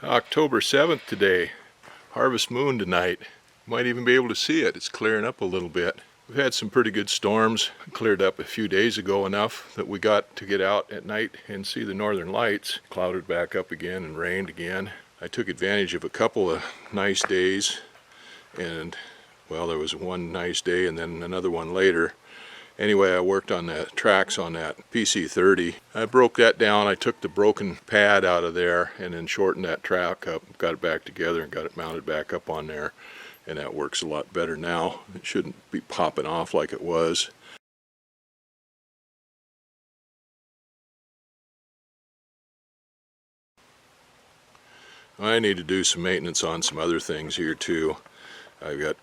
October 7th today. Harvest moon tonight. Might even be able to see it. It's clearing up a little bit. We've had some pretty good storms. Cleared up a few days ago enough that we got to get out at night and see the northern lights. Clouded back up again and rained again. I took advantage of a couple of nice days, and well, there was one nice day and then another one later. Anyway, I worked on the tracks on that PC30. I broke that down. I took the broken pad out of there and then shortened that track up, got it back together and got it mounted back up on there. And that works a lot better now. It shouldn't be popping off like it was. I need to do some maintenance on some other things here too. I've got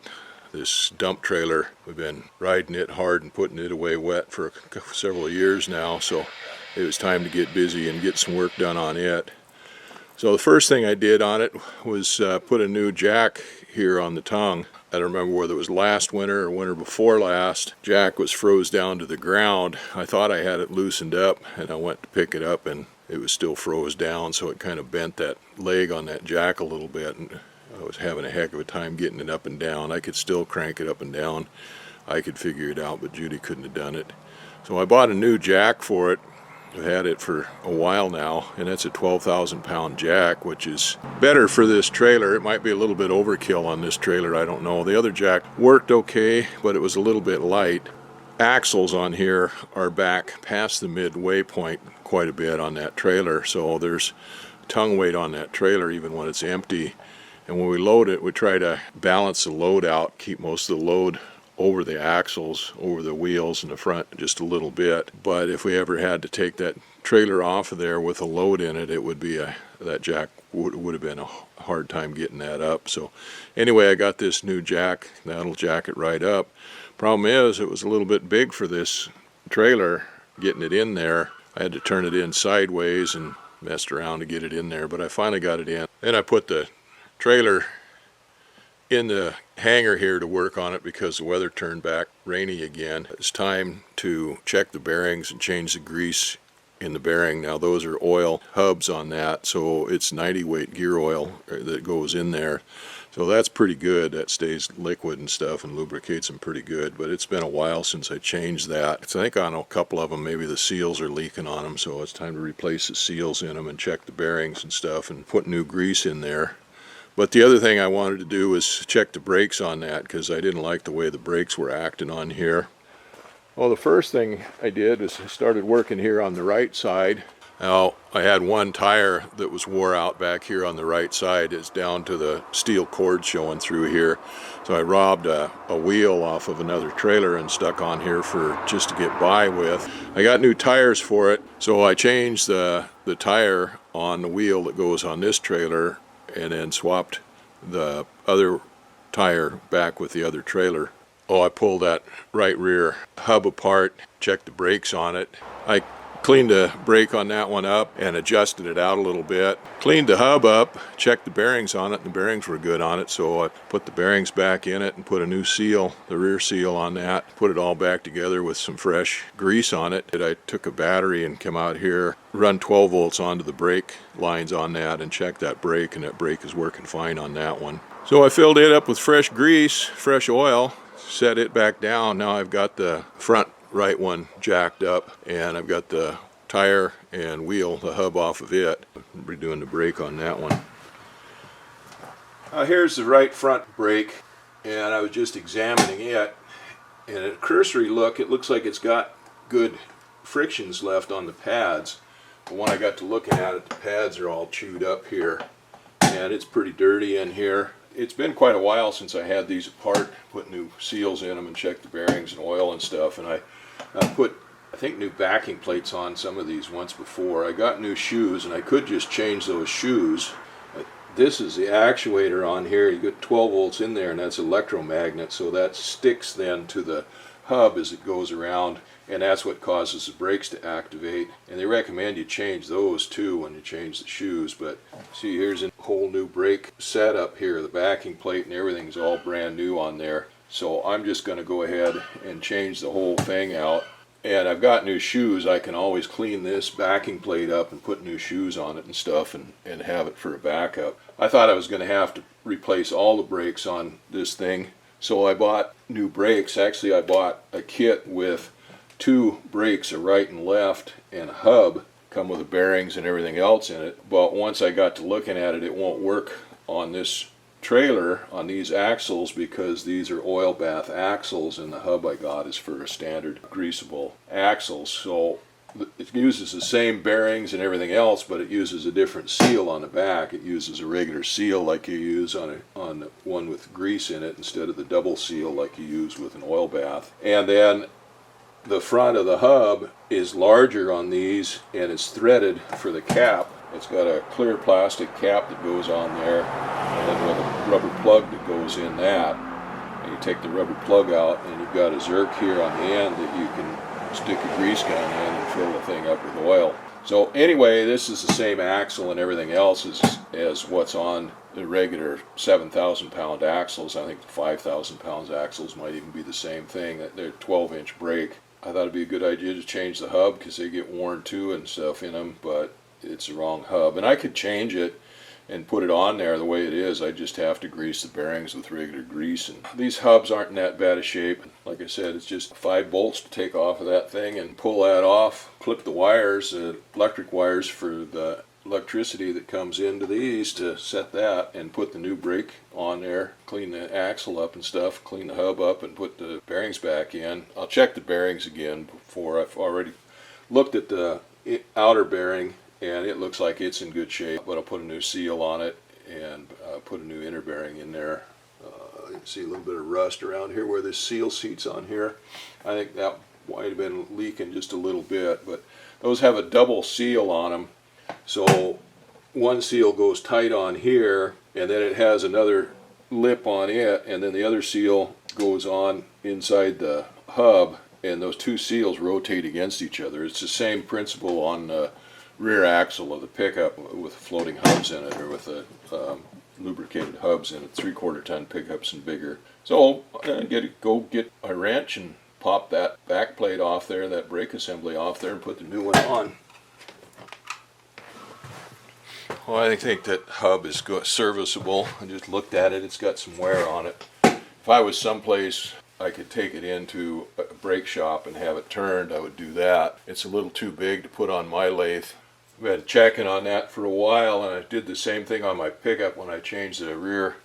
this dump trailer. We've been riding it hard and putting it away wet for several years now, so it was time to get busy and get some work done on it. So the first thing I did on it was put a new jack here on the tongue. I don't remember whether it was last winter or winter before last. Jack was froze down to the ground. I thought I had it loosened up, and I went to pick it up and it was still froze down, so it kind of bent that leg on that jack a little bit, and I was having a heck of a time getting it up and down. I could still crank it up and down. I could figure it out, but Judy couldn't have done it. So I bought a new jack for it. I've had it for a while now, and it's a 12,000 pound jack, which is better for this trailer. It might be a little bit overkill on this trailer, I don't know. The other jack worked okay, but it was a little bit light. Axles on here are back past the midway point quite a bit on that trailer, so there's tongue weight on that trailer even when it's empty. And when we load it, we try to balance the load out, keep most of the load over the axles, over the wheels in the front just a little bit. But if we ever had to take that trailer off of there with a load in it, it would be that jack would have been a hard time getting that up. So anyway, I got this new jack. That'll jack it right up. Problem is, it was a little bit big for this trailer, getting it in there. I had to turn it in sideways and messed around to get it in there, but I finally got it in. Then I put the trailer in the hangar here to work on it because the weather turned back rainy again. It's time to check the bearings and change the grease in the bearing. Now those are oil hubs on that, so it's 90 weight gear oil that goes in there. So that's pretty good. That stays liquid and stuff and lubricates them pretty good, but it's been a while since I changed that. I think on a couple of them maybe the seals are leaking on them, so it's time to replace the seals in them and check the bearings and stuff and put new grease in there. But the other thing I wanted to do was check the brakes on that because I didn't like the way the brakes were acting on here. Well, the first thing I did is I started working here on the right side. Now, I had one tire that was wore out back here on the right side. It's down to the steel cord showing through here. So I robbed a wheel off of another trailer and stuck on here for just to get by with. I got new tires for it, so I changed the tire on the wheel that goes on this trailer and then swapped the other tire back with the other trailer. Oh, I pulled that right rear hub apart, checked the brakes on it. I cleaned the brake on that one up and adjusted it out a little bit. Cleaned the hub up, checked the bearings on it, and the bearings were good on it, so I put the bearings back in it and put a new seal, the rear seal on that, put it all back together with some fresh grease on it. I took a battery and come out here, run 12 volts onto the brake lines on that and check that brake, and that brake is working fine on that one. So I filled it up with fresh grease, fresh oil, set it back down. Now I've got the front right one jacked up, and I've got the tire and wheel, the hub off of it. We're doing the brake on that one. Here's the right front brake, and I was just examining it, and at a cursory look it looks like it's got good frictions left on the pads, but when I got to looking at it, the pads are all chewed up here and it's pretty dirty in here. It's been quite a while since I had these apart, put new seals in them and checked the bearings and oil and stuff, and I put, I think, new backing plates on some of these once before. I got new shoes, and I could just change those shoes. This is the actuator on here. You get 12 volts in there, and that's electromagnet, so that sticks then to the hub as it goes around, and that's what causes the brakes to activate. And they recommend you change those too when you change the shoes. But see, here's a whole new brake setup here. The backing plate and everything's all brand new on there. So I'm just going to go ahead and change the whole thing out and I've got new shoes, I can always clean this backing plate up and put new shoes on it and stuff, and have it for a backup. I thought I was going to have to replace all the brakes on this thing, so I bought new brakes. Actually, I bought a kit with 2 brakes, a right and left, and a hub, come with the bearings and everything else in it. But once I got to looking at it, it won't work on this trailer on these axles, because these are oil bath axles, and the hub I got is for a standard greasable axle. So it uses the same bearings and everything else, but it uses a different seal on the back. It uses a regular seal like you use on one with grease in it, instead of the double seal like you use with an oil bath. And then the front of the hub is larger on these, and it's threaded for the cap. It's got a clear plastic cap that goes on there, and then with a rubber plug that goes in that. And you take the rubber plug out, and you've got a zerk here on the end that you can stick a grease gun in and fill the thing up with oil. So anyway, this is the same axle and everything else as what's on the regular 7,000 pound axles. I think the 5,000 pounds axles might even be the same thing. They're 12-inch brake. I thought it'd be a good idea to change the hub, because they get worn too and stuff in them, but it's the wrong hub. And I could change it and put it on there the way it is. I just have to grease the bearings with regular grease. And these hubs aren't in that bad a shape. Like I said, it's just 5 bolts to take off of that thing and pull that off, clip the wires, electric wires for the electricity that comes into these to set that, and put the new brake on there, clean the axle up and stuff, clean the hub up, and put the bearings back in. I'll check the bearings again before. I've already looked at the outer bearing, and it looks like it's in good shape, but I'll put a new seal on it and put a new inner bearing in there. You can see a little bit of rust around here where this seal seat's on here. I think that might have been leaking just a little bit, but those have a double seal on them. So one seal goes tight on here, and then it has another lip on it, and then the other seal goes on inside the hub, and those 2 seals rotate against each other. It's the same principle on the rear axle of the pickup with floating hubs in it, or with the lubricated hubs in it, 3/4 ton pickups and bigger. So go get a wrench and pop that back plate off there, that brake assembly off there, and put the new one on. Well, I think that hub is serviceable. I just looked at it. It's got some wear on it. If I was someplace I could take it into a brake shop and have it turned, I would do that. It's a little too big to put on my lathe. I've been checking on that for a while, and I did the same thing on my pickup when I changed the rear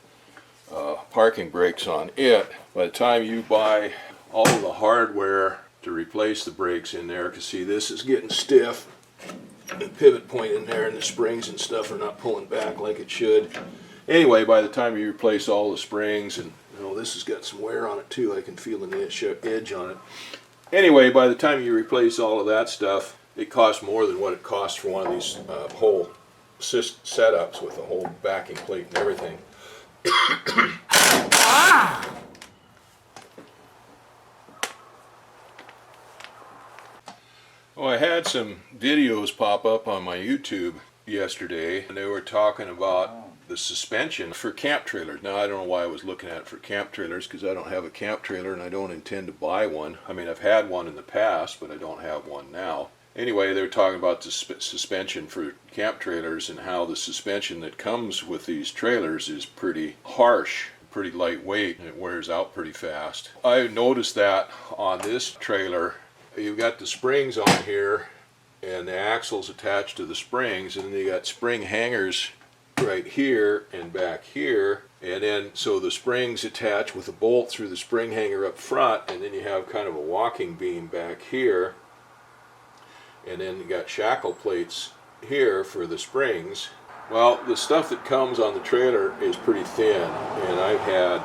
parking brakes on it. By the time you buy all of the hardware to replace the brakes in there, because see, this is getting stiff, the pivot point in there, and the springs and stuff are not pulling back like it should. Anyway, by the time you replace all the springs, and this has got some wear on it too, I can feel an edge on it. Anyway, by the time you replace all of that stuff, it costs more than what it costs for one of these whole setups with a whole backing plate and everything. Well, I had some videos pop up on my YouTube yesterday, and they were talking about the suspension for camp trailers. Now, I don't know why I was looking at it for camp trailers, because I don't have a camp trailer and I don't intend to buy one. I mean, I've had one in the past, but I don't have one now. Anyway, they were talking about the suspension for camp trailers, and how the suspension that comes with these trailers is pretty harsh, pretty lightweight, and it wears out pretty fast. I noticed that on this trailer, you've got the springs on here, and the axles attached to the springs, and then you got spring hangers right here and back here, and then so the springs attach with a bolt through the spring hanger up front, and then you have kind of a walking beam back here, and then you got shackle plates here for the springs. Well, the stuff that comes on the trailer is pretty thin, and I've had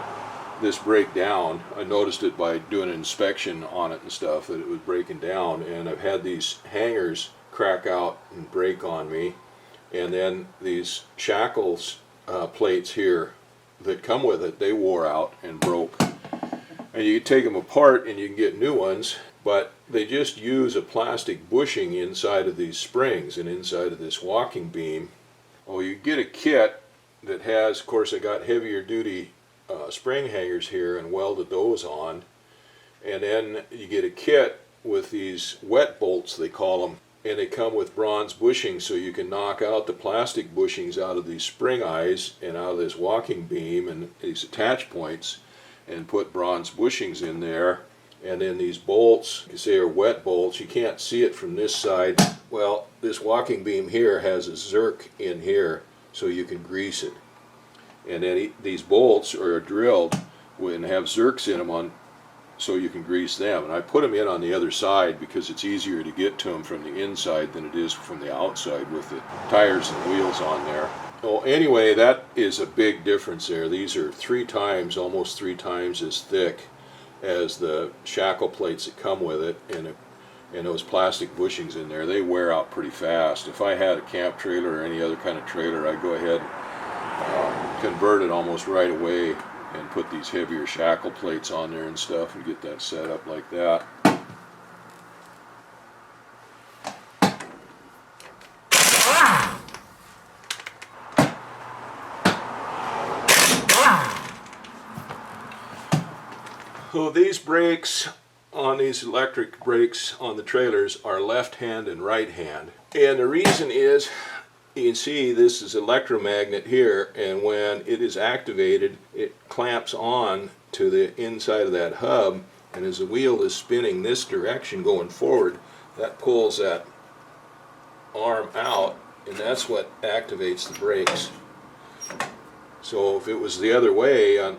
this break down. I noticed it by doing an inspection on it and stuff, that it was breaking down, and I've had these hangers crack out and break on me, and then these shackles plates here that come with it, they wore out and broke. And you can take them apart and you can get new ones, but they just use a plastic bushing inside of these springs and inside of this walking beam. Well, you get a kit that has, of course, I got heavier duty spring hangers here and welded those on, and then you get a kit with these wet bolts, they call them, and they come with bronze bushings, so you can knock out the plastic bushings out of these spring eyes and out of this walking beam and these attach points, and put bronze bushings in there. And then these bolts, you say, are wet bolts. You can't see it from this side. Well, this walking beam here has a zerk in here, so you can grease it. And then these bolts are drilled and have zerks in them so you can grease them. And I put them in on the other side because it's easier to get to them from the inside than it is from the outside with the tires and wheels on there. Well, anyway, that is a big difference there. These are almost three times as thick as the shackle plates that come with it, and those plastic bushings in there, they wear out pretty fast. If I had a camp trailer or any other kind of trailer, I'd go ahead and convert it almost right away and put these heavier shackle plates on there and stuff and get that set up like that. So these brakes on these electric brakes on the trailers are left hand and right hand. And the reason is, you can see this is electromagnet here, and when it is activated, it clamps on to the inside of that hub, and as the wheel is spinning this direction going forward, that pulls that arm out, and that's what activates the brakes. So if it was the other way on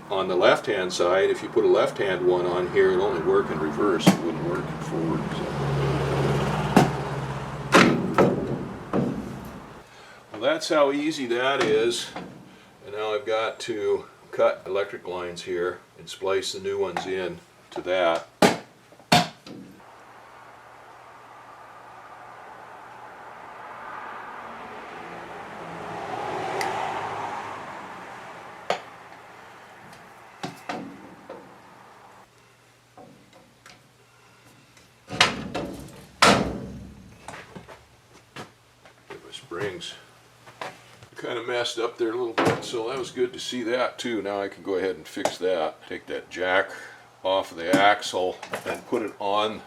the left hand side, if you put a left hand one on here, it'd only work in reverse, it wouldn't work in forward. Well, that's how easy that is. And now I've got to cut electric lines here and splice the new ones in to that. Springs kind of messed up there a little bit, so that was good to see that too. Now I can go ahead and fix that. Take that jack off of the axle and put it on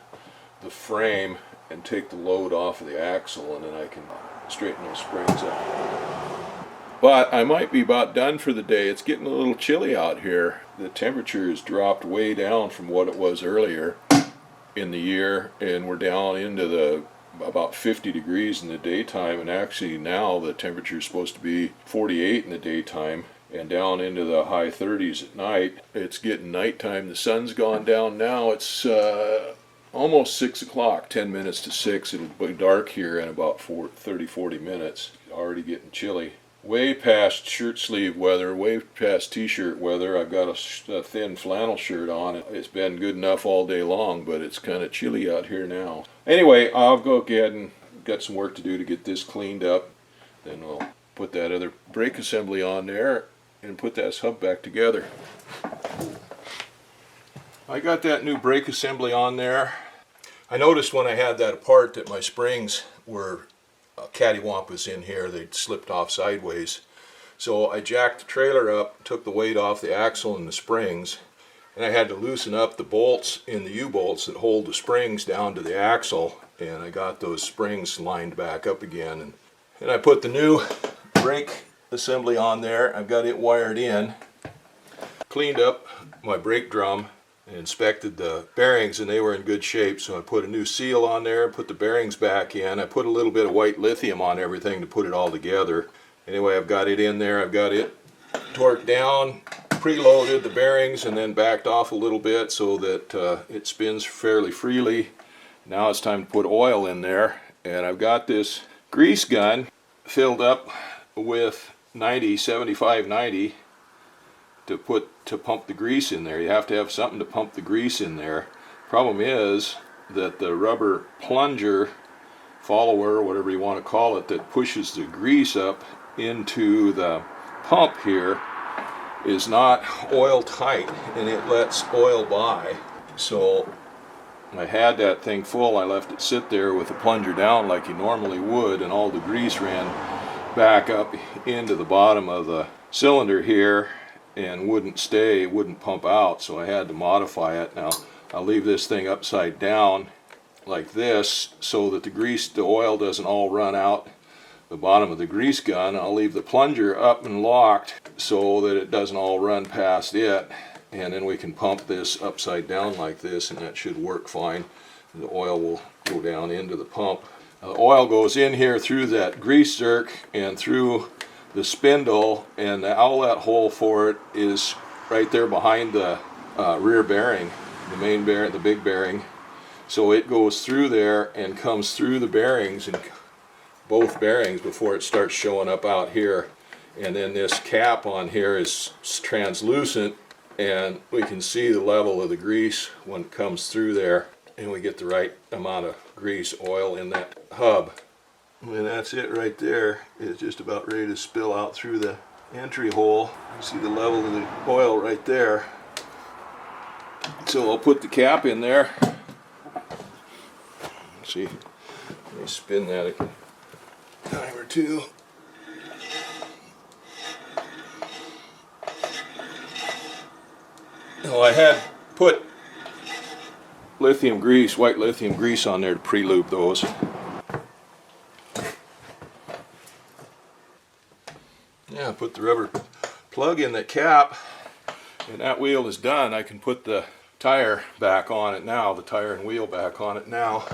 the frame and take the load off of the axle, and then I can straighten those springs up. But I might be about done for the day. It's getting a little chilly out here. The temperature has dropped way down from what it was earlier in the year, and we're down into the about 50 degrees in the daytime, and actually now the temperature is supposed to be 48 in the daytime and down into the high 30s at night. It's getting nighttime. The sun's gone down now. It's almost 6 o'clock, 10 minutes to 6. It'll be dark here in about 30-40 minutes. Already getting chilly. Way past shirt sleeve weather, way past t-shirt weather. I've got a thin flannel shirt on. It's been good enough all day long, but it's kind of chilly out here now. Anyway, I'll go ahead and got some work to do to get this cleaned up. Then we'll put that other brake assembly on there and put that hub back together. I got that new brake assembly on there. I noticed when I had that apart that my springs were cattywampus in here. They'd slipped off sideways. So I jacked the trailer up, took the weight off the axle and the springs, and I had to loosen up the bolts in the U-bolts that hold the springs down to the axle, and I got those springs lined back up again. And I put the new brake assembly on there. I've got it wired in. Cleaned up my brake drum and inspected the bearings, and they were in good shape, so I put a new seal on there, put the bearings back in. I put a little bit of white lithium on everything to put it all together. Anyway, I've got it in there. I've got it torqued down, preloaded the bearings, and then backed off a little bit so that it spins fairly freely. Now it's time to put oil in there, and I've got this grease gun filled up with 75-90 to pump the grease in there. You have to have something to pump the grease in there. Problem is that the rubber plunger follower, whatever you want to call it, that pushes the grease up into the pump here is not oil tight, and it lets oil by. So I had that thing full. I left it sit there with the plunger down like you normally would, and all the grease ran back up into the bottom of the cylinder here and wouldn't pump out, so I had to modify it. Now I'll leave this thing upside down like this so that the oil doesn't all run out the bottom of the grease gun. I'll leave the plunger up and locked so that it doesn't all run past it, and then we can pump this upside down like this, and that should work fine. The oil will go down into the pump. The oil goes in here through that grease zerk and through the spindle, and the outlet hole for it is right there behind the rear bearing, the main bearing, the big bearing. So it goes through there and comes through the bearings, and both bearings, before it starts showing up out here. And then this cap on here is translucent, and we can see the level of the grease when it comes through there, and we get the right amount of grease oil in that hub. And that's it right there. It's just about ready to spill out through the entry hole. You see the level of the oil right there. So I'll put the cap in there. Let's see, let me spin that a time or two. Well, I had put lithium grease, white lithium grease on there to pre-lube those. Yeah, put the rubber plug in the cap, and that wheel is done. I can put the tire back on it now, the tire and wheel back on it now.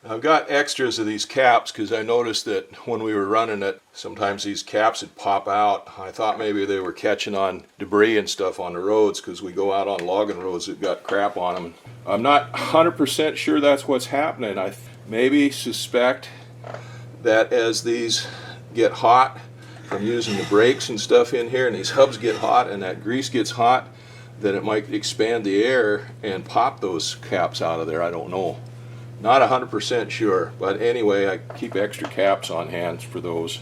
I've got extras of these caps because I noticed that when we were running it, sometimes these caps would pop out. I thought maybe they were catching on debris and stuff on the roads because we go out on logging roads that got crap on them. I'm not 100% sure that's what's happening. I maybe suspect that as these get hot from using the brakes and stuff in here, and these hubs get hot and that grease gets hot, that it might expand the air and pop those caps out of there. I don't know. Not 100% sure, but anyway, I keep extra caps on hand for those.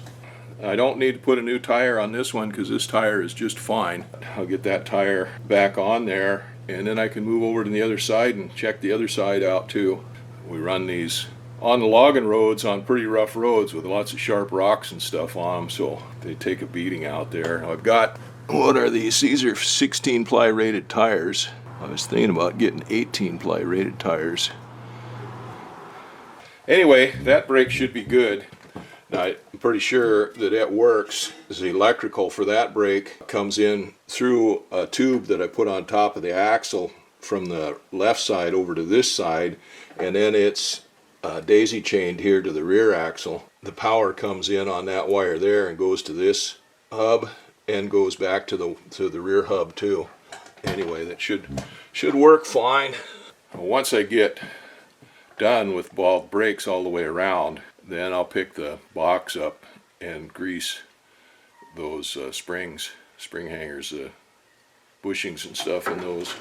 I don't need to put a new tire on this one because this tire is just fine. I'll get that tire back on there, and then I can move over to the other side and check the other side out too. We run these on the logging roads, on pretty rough roads with lots of sharp rocks and stuff on them, so they take a beating out there. I've got, what are these? These are 16 ply rated tires. I was thinking about getting 18 ply rated tires. Anyway, that brake should be good. Now, I'm pretty sure that it works. The electrical for that brake comes in through a tube that I put on top of the axle from the left side over to this side, and then it's daisy chained here to the rear axle. The power comes in on that wire there and goes to this hub and goes back to the rear hub too. Anyway, that should work fine. Once I get done with ball brakes all the way around, then I'll pick the box up and grease those spring hangers, bushings and stuff in those.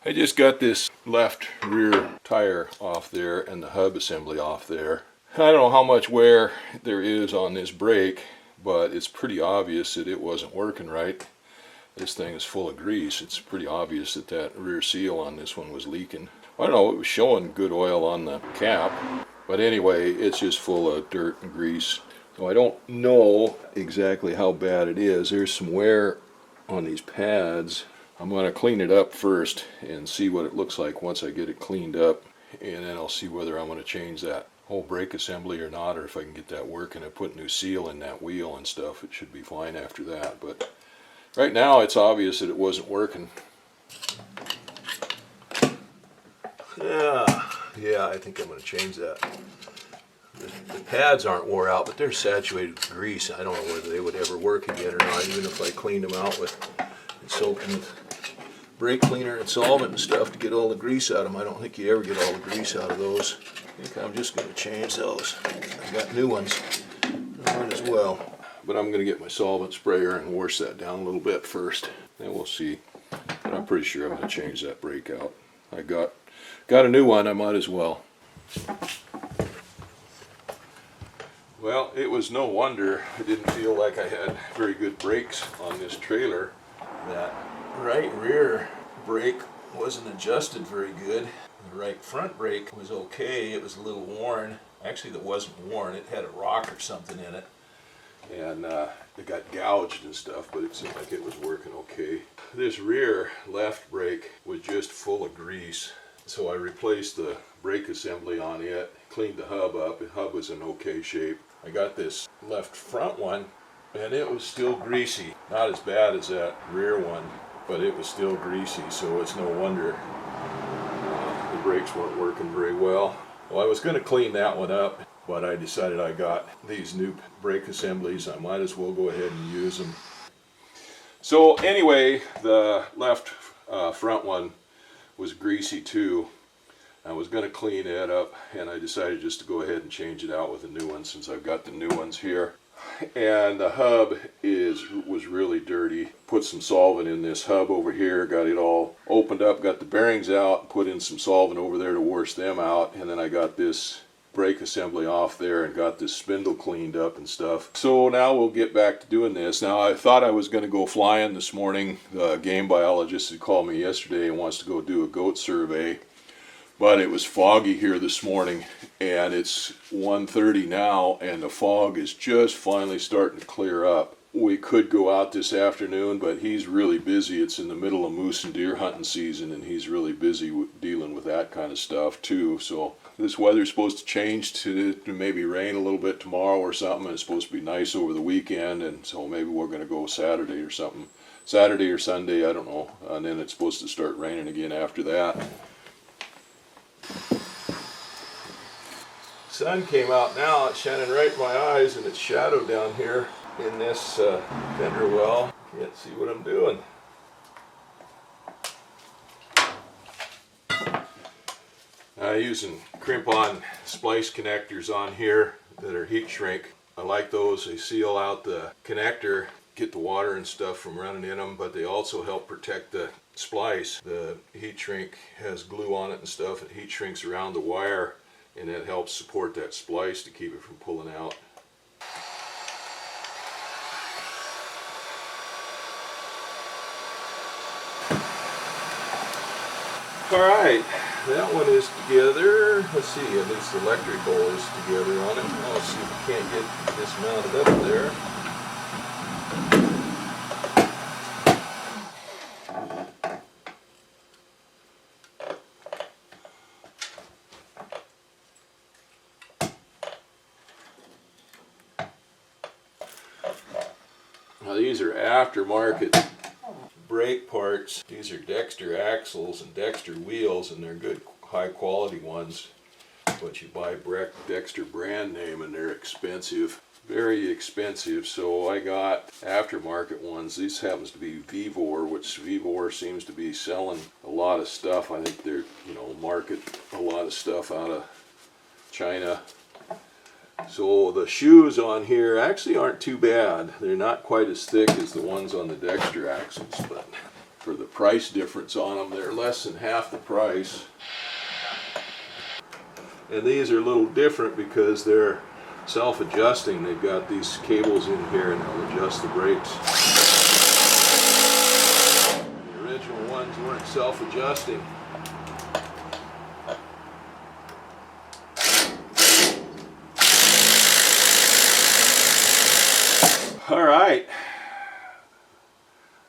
I just got this left rear tire off there and the hub assembly off there. I don't know how much wear there is on this brake, but it's pretty obvious that it wasn't working right. This thing is full of grease. It's pretty obvious that that rear seal on this one was leaking. I don't know, it was showing good oil on the cap, but anyway, it's just full of dirt and grease. So I don't know exactly how bad it is. There's some wear on these pads. I'm going to clean it up first and see what it looks like once I get it cleaned up, and then I'll see whether I'm going to change that whole brake assembly or not, or if I can get that working. I put new seal in that wheel and stuff. It should be fine after that, but right now it's obvious that it wasn't working. Yeah, I think I'm going to change that. The pads aren't wore out, but they're saturated with grease. I don't know whether they would ever work again or not, even if I cleaned them out with soaked them with brake cleaner and solvent and stuff to get all the grease out of them. I don't think you ever get all the grease out of those. I think I'm just going to change those. I've got new ones. Might as well. But I'm going to get my solvent sprayer and wash that down a little bit first. Then we'll see. But I'm pretty sure I'm going to change that brake out. I got a new one. I might as well. Well, it was no wonder I didn't feel like I had very good brakes on this trailer. That right rear brake wasn't adjusted very good. The right front brake was okay. It was a little worn. Actually, that wasn't worn. It had a rock or something in it. and it got gouged and stuff, but it seemed like it was working okay. This rear left brake was just full of grease, so I replaced the brake assembly on it, cleaned the hub up. The hub was in okay shape. I got this left front one, and it was still greasy. Not as bad as that rear one, but it was still greasy, so it's no wonder the brakes weren't working very well. Well, I was going to clean that one up, but I decided I got these new brake assemblies. I might as well go ahead and use them. So anyway, the left front one was greasy too. I was going to clean it up, and I decided just to go ahead and change it out with a new one since I've got the new ones here. And the hub was really dirty. Put some solvent in this hub over here, got it all opened up, got the bearings out, put in some solvent over there to wash them out, and then I got this brake assembly off there and got this spindle cleaned up and stuff. So now we'll get back to doing this. Now I thought I was going to go flying this morning. The game biologist had called me yesterday and wants to go do a goat survey. But it was foggy here this morning, and it's 1:30 now, and the fog is just finally starting to clear up. We could go out this afternoon, but he's really busy. It's in the middle of moose and deer hunting season, and he's really busy dealing with that kind of stuff too. So this weather's supposed to change to maybe rain a little bit tomorrow or something, and it's supposed to be nice over the weekend, and so maybe we're going to go Saturday or something. Saturday or Sunday, I don't know, and then it's supposed to start raining again after that. Sun came out now, it's shining right in my eyes, and it's shadowed down here in this fender well. Can't see what I'm doing. I'm using crimp-on splice connectors on here that are heat shrink. I like those. They seal out the connector, get the water and stuff from running in them, but they also help protect the splice. The heat shrink has glue on it and stuff. It heat shrinks around the wire, and it helps support that splice to keep it from pulling out. Alright, that one is together. Let's see, at least the electrical is together on it. Now let's see if we can't get this mounted up there. Now these are aftermarket brake parts. These are Dexter axles and Dexter wheels, and they're good high quality ones. But you buy Dexter brand name and they're expensive. Very expensive. So I got aftermarket ones. These happens to be Vevor, which Vevor seems to be selling a lot of stuff. I think they're, market a lot of stuff out of China. So the shoes on here actually aren't too bad. They're not quite as thick as the ones on the Dexter axles, but for the price difference on them, they're less than half the price. And these are a little different because they're self-adjusting. They've got these cables in here and they'll adjust the brakes. The original ones weren't self-adjusting. Alright,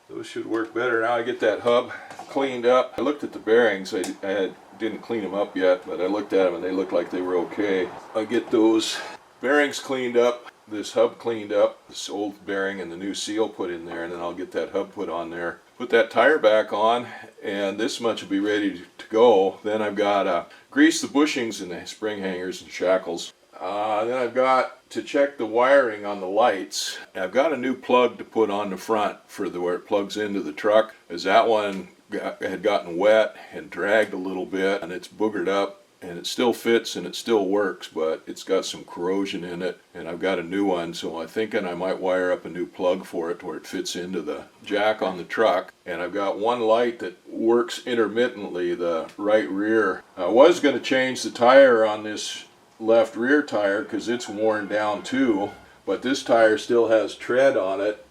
those should work better. Now I get that hub cleaned up. I looked at the bearings. I didn't clean them up yet, but I looked at them and they looked like they were okay. I get those bearings cleaned up, this hub cleaned up, this old bearing and the new seal put in there, and then I'll get that hub put on there. Put that tire back on, and this much will be ready to go. Then I've got to grease the bushings and the spring hangers and shackles. Then I've got to check the wiring on the lights. I've got a new plug to put on the front for where it plugs into the truck, as that one had gotten wet and dragged a little bit, and it's boogered up, and it still fits and it still works, but it's got some corrosion in it, and I've got a new one, so I'm thinking I might wire up a new plug for it where it fits into the jack on the truck. And I've got one light that works intermittently, the right rear. I was going to change the tire on this left rear tire because it's worn down too, but this tire still has tread on it,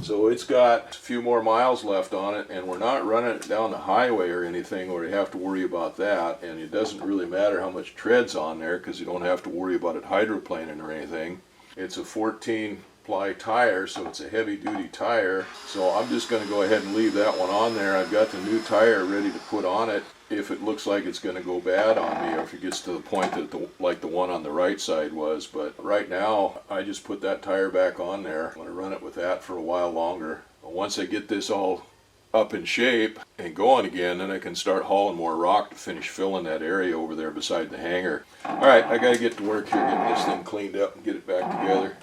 so it's got a few more miles left on it, and we're not running it down the highway or anything where you have to worry about that. And it doesn't really matter how much tread's on there because you don't have to worry about it hydroplaning or anything. It's a 14 ply tire, so it's a heavy duty tire. So I'm just going to go ahead and leave that one on there. I've got the new tire ready to put on it if it looks like it's going to go bad on me, or if it gets to the point that like the one on the right side was. But right now I just put that tire back on there. I'm going to run it with that for a while longer. But once I get this all up in shape and going again, then I can start hauling more rock to finish filling that area over there beside the hangar. Alright, I gotta get to work here getting this thing cleaned up and get it back together.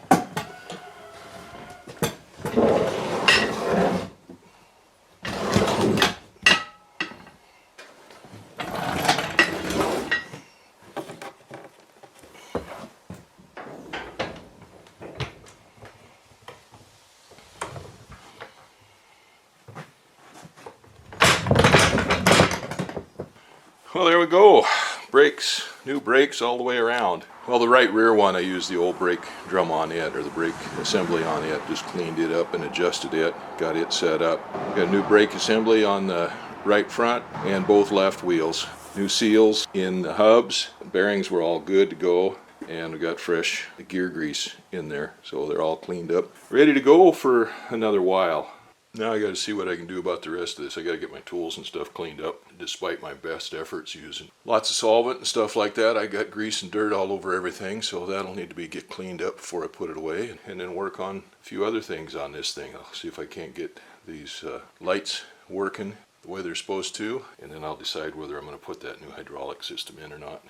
Well, there we go. Brakes, new brakes all the way around. Well, the right rear one, I used the old brake drum on it, or the brake assembly on it. Just cleaned it up and adjusted it, got it set up. Got a new brake assembly on the right front and both left wheels. New seals in the hubs. The bearings were all good to go, and we got fresh gear grease in there, so they're all cleaned up, ready to go for another while. Now I got to see what I can do about the rest of this. I got to get my tools and stuff cleaned up, despite my best efforts using lots of solvent and stuff like that. I got grease and dirt all over everything, so that'll need to get cleaned up before I put it away, and then work on a few other things on this thing. I'll see if I can't get these lights working the way they're supposed to, and then I'll decide whether I'm going to put that new hydraulic system in or not.